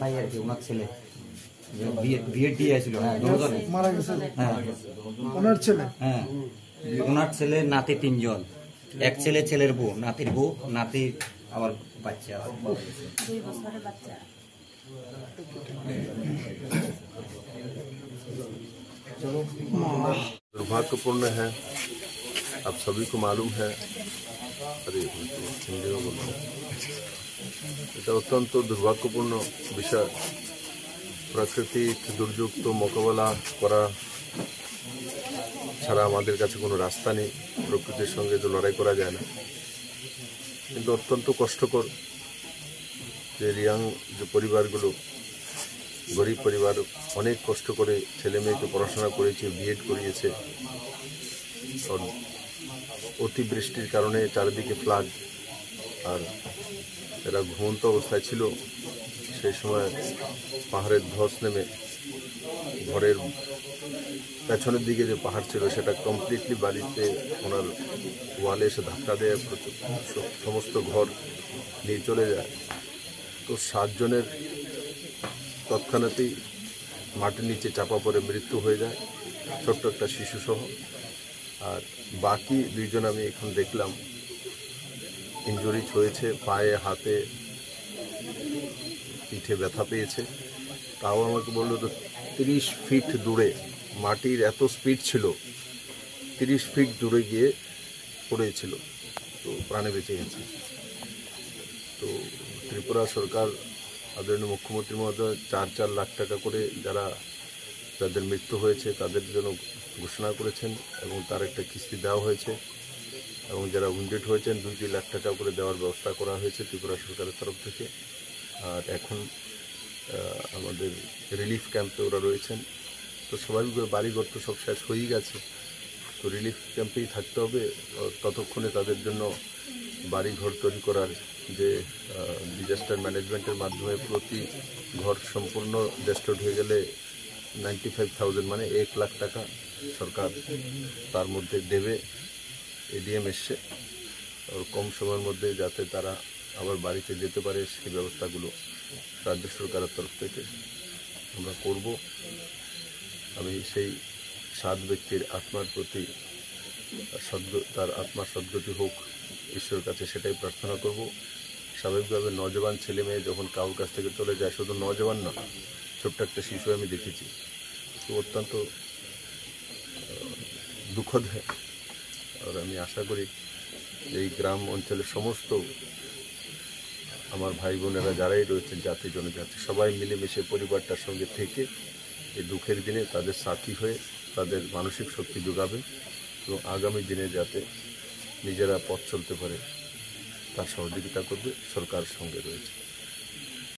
ভাই আর কি ওনার ছেলে বিয়ের দিয়ে আসছিল। হ্যাঁ, মারা গেছে। হ্যাঁ, ওনার ছেলে। হ্যাঁ, ওনার ছেলে নাতি 3 জন, এক ছেলে, ছেলের বউ, নাতির বউ, নাতির আবার বাচ্চা 2 বছরের বাচ্চা। दुर्भाग्यपूर्ण है। आप सभी को मालूम है। अरे हिंदी में बोलते हैं। এটা অত্যন্ত দুর্ভাগ্যপূর্ণ বিষয়। প্রাকৃতিক দুর্যোগ তো মোকাবেলা করা ছাড়া আমাদের কাছে কোনো রাস্তা নেই। প্রকৃতির সঙ্গে তো লড়াই করা যায় না, কিন্তু অত্যন্ত কষ্টকর যে রিয়াং যে পরিবারগুলো, গরিব পরিবার, অনেক কষ্ট করে ছেলে মেয়েকে পড়াশোনা করেছে, বিএড করিয়েছে। অতিবৃষ্টির কারণে চারিদিকে ফ্লাড, আর এরা ঘুমন্ত অবস্থায় ছিল। সেই সময় পাহাড়ের ধস নেমে ঘরের পেছনের দিকে যে পাহাড় ছিল সেটা কমপ্লিটলি বাড়িতে ওনার ওয়ালে এসে ধাক্কা দেয়, সমস্ত ঘর নিয়ে চলে যায়। তো 7 জনের তৎক্ষণাৎই মাটির নিচে চাপা পড়ে মৃত্যু হয়ে যায়, ছোট্ট একটা শিশুসহ। আর বাকি 2 জন আমি এখন দেখলাম ইনজুরিজ হয়েছে, পায়ে, হাতে, পিঠে ব্যথা পেয়েছে। তাও আমাকে বললো তো 30 ফিট দূরে, মাটির এত স্পিড ছিল, 30 ফিট দূরে গিয়ে পড়েছিল, তো প্রাণে বেঁচে গেছে। তো ত্রিপুরা সরকার, আদরণীয় মুখ্যমন্ত্রী মহোদয় 4-4 লাখ টাকা করে যাদের মৃত্যু হয়েছে তাদের জন্য ঘোষণা করেছেন, এবং তার একটা কিস্তি দেওয়া হয়েছে, এবং যারা উইন্ডেড হয়েছেন 2-2 লাখ টাকা করে দেওয়ার ব্যবস্থা করা হয়েছে ত্রিপুরা সরকারের তরফ থেকে। আর এখন আমাদের রিলিফ ক্যাম্পে ওরা রয়েছেন। তো স্বাভাবিকভাবে বাড়িঘর তো সব শেষ হয়েই গেছে, তো রিলিফ ক্যাম্পেই থাকতে হবে। ততক্ষণে তাদের জন্য বাড়িঘর তৈরি করার যে ডিজাস্টার ম্যানেজমেন্টের মাধ্যমে প্রতি ঘর সম্পূর্ণ ডেস্ট্রয়েড হয়ে গেলে 95,000 মানে 1 লাখ টাকা সরকার তার মধ্যে দেবে। এডিএম এসছে, কম সময়ের মধ্যে যাতে তারা আবার বাড়িতে যেতে পারে সেই ব্যবস্থাগুলো রাজ্য সরকারের তরফ থেকে আমরা করব। আমি সেই 7 ব্যক্তির আত্মার প্রতি তার আত্মার সদ্গতি হোক ঈশ্বরের কাছে, সেটাই প্রার্থনা করব। স্বাভাবিকভাবে নজওয়ান ছেলে মেয়ে যখন কারোর কাছ থেকে চলে যায়, শুধু নজওয়ান না, ছোট্ট একটা শিশু আমি দেখেছি, তো অত্যন্ত দুঃখদ হয়। আর আমি আশা করি এই গ্রাম অঞ্চলের সমস্ত আমার ভাই বোনেরা যারাই রয়েছেন, জাতি জনজাতি, সবাই মিলেমিশে পরিবারটার সঙ্গে থেকে এই দুঃখের দিনে তাদের সাথী হয়ে তাদের মানসিক শক্তি যোগাবে, এবং আগামী দিনে যাতে নিজেরা পথ চলতে পারে তার সহযোগিতা করবে। সরকার সঙ্গে রয়েছে।